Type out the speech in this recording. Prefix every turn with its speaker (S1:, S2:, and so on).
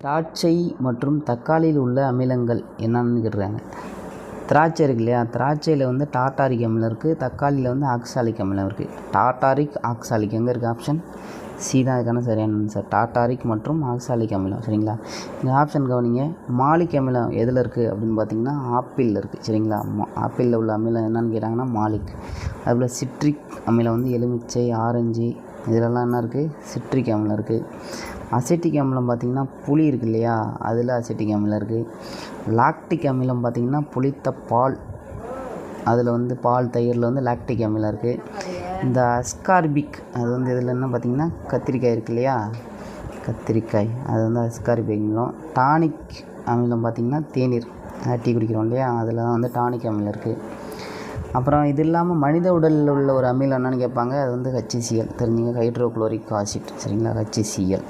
S1: திராட்சை மற்றும் தக்காளியில் உள்ள அமிலங்கள் என்னன்னு கேட்குறாங்க. திராட்சை இருக்கு இல்லையா, திராட்சையில் வந்து டார்டாரிக் அமிலம் இருக்குது, தக்காளியில் வந்து ஆக்சாலிக் அமிலம் இருக்குது. டார்டாரிக், ஆக்சாலிக் எங்கே இருக்குது? ஆப்ஷன் சி தான் அதுக்கான சரியான ஆன்சர். டார்டாரிக் மற்றும் ஆக்சாலிக் அமிலம். சரிங்களா? இந்த ஆப்ஷன் கவனிங்க. மாலிக் அமிலம் எதில் இருக்குது அப்படின்னு பார்த்தீங்கன்னா ஆப்பிளில் இருக்குது. சரிங்களா? ஆப்பிளில் உள்ள அமிலம் என்னன்னு கேட்டாங்கன்னா மாலிக். அதுபோல் சிட்ரிக் அமிலம் வந்து எலுமிச்சை, ஆரஞ்சு இதிலெல்லாம் என்ன இருக்குது? சிட்ரிக் அமிலம் இருக்குது. அசிட்டிக் அமிலம் பார்த்திங்கன்னா புளி இருக்குது இல்லையா, அதில் அசிட்டிக் அமிலம் இருக்குது. லாக்டிக் அமிலம் பார்த்திங்கன்னா புளித்த பால், அதில் வந்து பால் தயிரில் வந்து லாக்டிக் அமிலம் இருக்குது. இந்த அஸ்கார்பிக் அது வந்து இதில் என்ன பார்த்திங்கன்னா கத்திரிக்காய் இருக்குது இல்லையா, கத்திரிக்காய் அது வந்து அஸ்கார்பிக் அமிலம். டானிக் அமிலம் பார்த்திங்கன்னா தேநீர், டீ குடிக்கிறோம் இல்லையா, அதில் தான் வந்து டானிக் அமிலம் இருக்குது. அப்புறம் இது இல்லாமல் மனித உடலில் உள்ள ஒரு அமிலம் என்னென்னு கேட்பாங்க, அது வந்து HCl. தெரிஞ்சுங்க, ஹைட்ரோக்ளோரிக் ஆசிட். சரிங்களா? HCl.